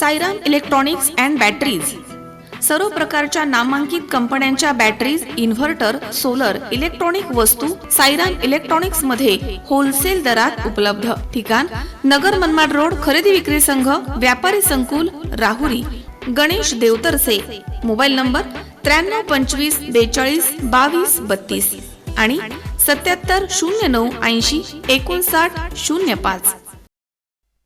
Sairam electronics and batteries सर्व प्रकारच्या नामांकित कंपन्यांच्या बॅटरीज, इन्व्हर्टर, सोलर, इलेक्ट्रॉनिक वस्तू साईराम इलेक्ट्रॉनिक्स मध्ये होलसेल दरात उपलब्ध। ठिकाण नगर मनमाड रोड, खरेदी विक्री संघ, व्यापारी संकुल, राहुरी। गणेश देवतरसे। मोबाईल नंबर 93 25 42 22 32 आणि 77 09 80 59 05।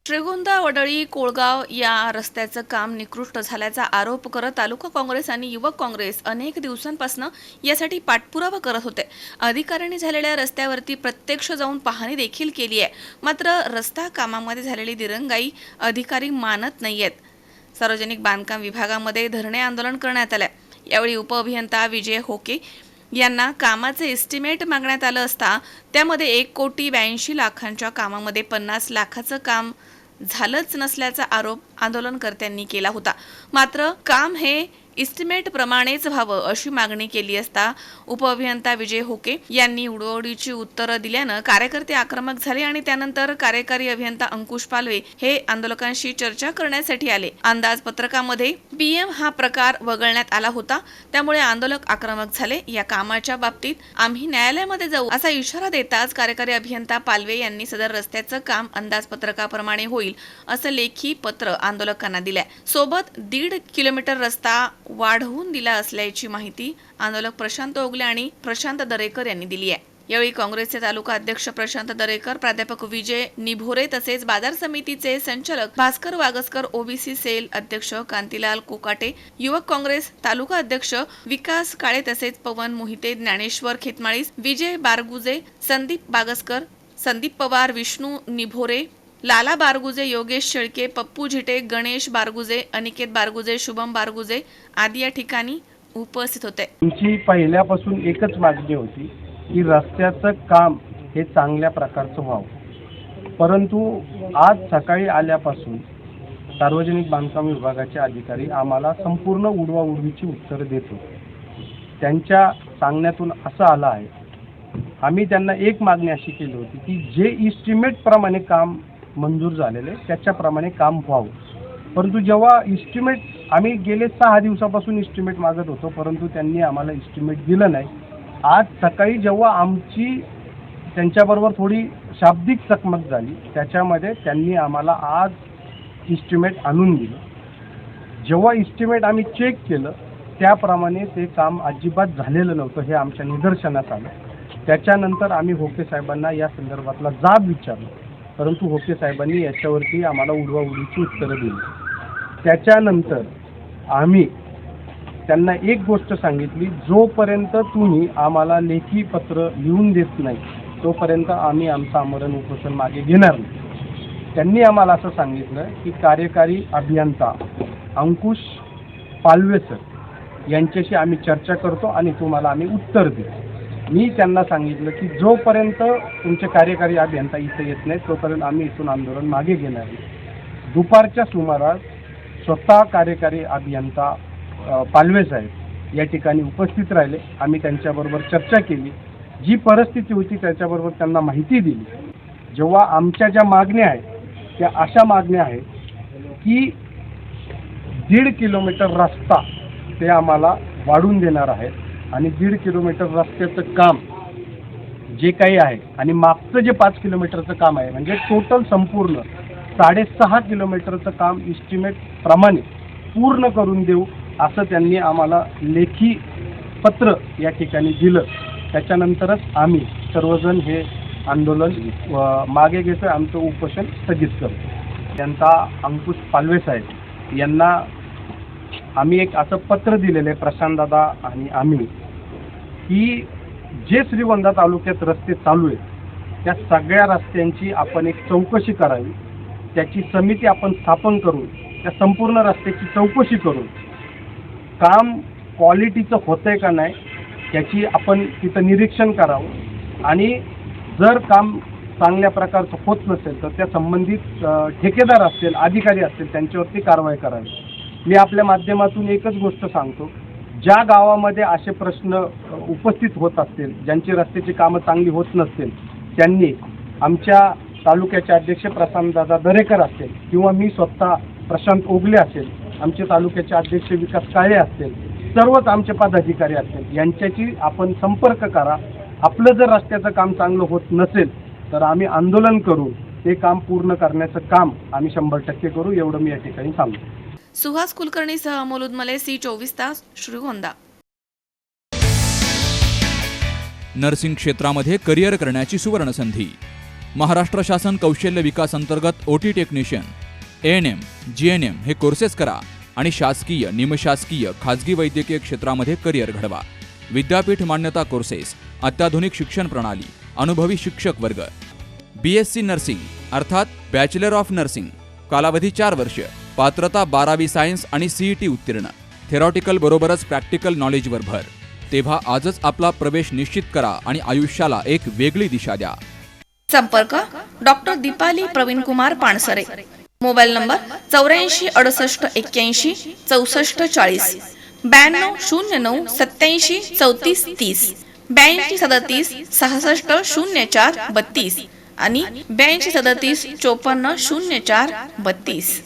श्रीगोंदा वडळी कोळगाव या रस्त्याचं काम निकृष्ट झाल्याचा आरोप करत तालुका काँग्रेस आणि युवक काँग्रेस अनेक दिवसांपासून यासाठी पाठपुरावा करत होते। अधिकाऱ्यांनी झालेल्या रस्त्यावरती प्रत्यक्ष जाऊन पाहणी देखील केली आहे, मात्र रस्ता कामामध्ये झालेली दिरंगाई अधिकारी मानत नाहीयेत। सार्वजनिक बांधकाम विभागामध्ये धरणे आंदोलन करण्यात आले। यावेळी उपअभियंता विजय होके यांना कामाचे एस्टिमेट मागण्यात आलं असता त्यामध्ये 1,82,00,000 कामामध्ये 50 लाखाचं काम झालंच नसल्याचा आरोप आंदोलनकर्त्यांनी केला होता। मात्र काम हे एस्टिमेट प्रमाणेच व्हावं अशी मागणी केली असता उपअभियंता विजय होके यांनी उडवडीची उत्तरं दिल्यानं कार्यकर्ते आक्रमक झाले आणि त्यानंतर कार्यकारी अभियंता अंकुश पालवे हे आंदोलकांशी चर्चा करण्यासाठी आले। अंदाजपत्रकामध्ये पीएम हा प्रकार वगळण्यात आला होता, त्यामुळे आंदोलक आक्रमक झाले। या कामाच्या बाबतीत आम्ही न्यायालयामध्ये जाऊ असा इशारा देताच कार्यकारी अभियंता पालवे यांनी सदर रस्त्याचं काम अंदाजपत्रकाप्रमाणे होईल असं लेखी पत्र आंदोलकांना दिलंय। सोबत 1.5 किलोमीटर रस्ता वाढवून दिला असल्याची माहिती आंदोलक प्रशांत ओगले आणि प्रशांत दरेकर यांनी दिली आहे। यावेळी काँग्रेसचे तालुका अध्यक्ष प्रशांत दरेकर, प्राध्यापक विजय निभोरे तसेच बाजार समितीचे संचालक भास्कर वागसकर, ओबीसी सेल अध्यक्ष कांतीलाल कोकाटे, युवक काँग्रेस तालुका अध्यक्ष विकास काळे तसेच पवन मोहिते, ज्ञानेश्वर खेतमाळीस, विजय बारगुजे, संदीप बागसकर, संदीप पवार, विष्णू निभोरे, लाला बारगुजे, योगेश शेळके, पप्पू झिटे, गणेश बारगुजे, अनिकेत बारगुजे, शुभम बारगुजे आदी या ठिकाणी उपस्थित होते। आमची पहिल्यापासून एकच मागणी होती की रस्त्याचं काम हे चांगल्या प्रकारचं व्हावं, परंतु आज सकाळी आल्यापासून सार्वजनिक बांधकाम विभागाचे अधिकारी आम्हाला संपूर्ण उडवाउडवीची उत्तरं देतो। त्यांच्या सांगण्यातून असं आलं आहे, आम्ही त्यांना एक मागणी अशी केली होती की जे इस्टिमेट प्रमाणे काम मंजूर झालेले त्याच्याप्रमाणे काम व्हावं, परंतु जेव्हा इस्टिमेट आम्ही गेले 6 दिवसापासून इस्टिमेट मागत होतो, परंतु त्यांनी आम्हाला इस्टिमेट दिलं नाही। आज सकाळी जेव्हा आमची त्यांच्याबरोबर थोडी शाब्दिक चकमक झाली, त्याच्यामध्ये त्यांनी आम्हाला आज इस्टिमेट आणून दिलं। जेव्हा इस्टिमेट आम्ही चेक केलं त्याप्रमाणे ते काम अजिबात झालेलं नव्हतं, हे आमच्या निदर्शनास आलं। त्याच्यानंतर आम्ही होके साहेबांना या संदर्भातला जाब विचारला, परंतु होके साहेबांनी याच्यावरती आम्हाला उडवाउडवीची उत्तरं दिली। त्याच्यानंतर आम्ही त्यांना एक गोष्ट सांगितली, जोपर्यंत तुम्ही आम्हाला लेखी पत्र लिहून देत नाही तोपर्यंत आम्ही आमचं आमरण उपोषण मागे घेणार नाही। त्यांनी आम्हाला असं सांगितलं की कार्यकारी अभियंता अंकुश पालवे सर यांच्याशी आम्ही चर्चा करतो आणि तुम्हाला आम्ही उत्तर देऊ। मी त्यांना सांगितलं की जोपर्यंत तुमचे कार्यकारी अभियंता इथे येत नाही तोपर्यंत आम्ही इथून आंदोलन मागे घेणार नाही। दुपारच्या सुमारास स्वतः कार्यकारी अभियंता पालवे साहेब या ठिकाणी उपस्थित राहिले। आम्ही त्यांच्याबरोबर चर्चा केली, जी परिस्थिती होती त्याच्याबरोबर त्यांना माहिती दिली। जेव्हा आमच्या ज्या मागण्या आहेत त्या अशा मागण्या आहेत की 1.5 किलोमीटर रस्ता ते आम्हाला वाढवून देणार आहेत आणि 1.5 किलोमीटर रस्त्याचं काम जे काही आहे आणि मागचं जे 5 किलोमीटरचं काम आहे म्हणजे टोटल संपूर्ण 6.5 किलोमीटरचं काम इस्टिमेट प्रमाणे पूर्ण करून देऊ असं त्यांनी आम्हाला लेखी पत्र या ठिकाणी दिलं। त्याच्यानंतरच आम्ही सर्वजण हे आंदोलन मागे घेतो, आमचं उपोषण स्थगित करतो। त्यांचा अंकुश पालवे साहेब यांना आम्ही एक असं पत्र दिलेलं आहे प्रशांत दादा आणि आम्ही की जे श्रीगोंदा तालुक्यात रस्ते चालू आहेत त्या सगळ्या रस्त्यांची आपण एक चौकशी करावी, त्याची समिती आपण स्थापन करून त्या संपूर्ण रस्त्याची चौकशी करून काम क्वालिटीचं होतंय का नाही त्याची आपण तिथं निरीक्षण करावं आणि जर काम चांगल्या प्रकारचं होत नसेल तर त्या संबंधित ठेकेदार असतील, अधिकारी असतील त्यांच्यावरती कारवाई करावी। मी आपल्या माध्यमातून एकच गोष्ट सांगतो, ज्या गावामध्ये असे प्रश्न उपस्थित होत असतील, ज्यांची रस्त्याची कामं चांगली होत नसतील, त्यांनी आमच्या तालुक्याचे अध्यक्ष प्रशांत दादा दरेकर असतील किंवा मी स्वतः प्रशांत ओगले असेल, आमचे तालुक्याचे अध्यक्ष विकास काळे असतील, सर्वच आमचे पदाधिकारी असतील, यांच्याशी आपण संपर्क करा. आपलं जर रस्त्याचं काम चांगलं होत नसेल तर आम्ही आंदोलन करू, ते काम पूर्ण करण्याचं काम आम्ही 100% करू, एवढं मी या ठिकाणी सांगतो. सुहास कुलकर्णीसह अमोल उदमले, C24 तास, श्रीगोंदा. नर्सिंग क्षेत्रामध्ये करिअर करण्याची सुवर्णसंधी. महाराष्ट्र शासन कौशल्य विकास अंतर्गत OT टेक्निशियन, ANM, GNM हे कोर्सेस करा आणि शासकीय, निमशासकीय, खाजगी वैद्यकीय क्षेत्रामध्ये करिअर घडवा. विद्यापीठ मान्यता कोर्सेस, अत्याधुनिक शिक्षण प्रणाली, अनुभवी शिक्षक वर्ग. BSc नर्सिंग अर्थात बॅचलर ऑफ नर्सिंग, कालावधी 4 वर्ष, पात्रता 12वी सायन्स आणि CET उत्तीर्ण. थेरॉटिकल बरोबरच प्रॅक्टिकल नॉलेजवर भर. तेव्हा आजच आपला प्रवेश निश्चित करा आणि आयुष्याला एक वेगळी दिशा द्या. संपर्क doctor Deepali Praveen Kumar Pansare. Mobile number 84 68 81 64 40, 92 09 87 34 30, 82 37 66 04 32 आणि 82 37 54 04 32.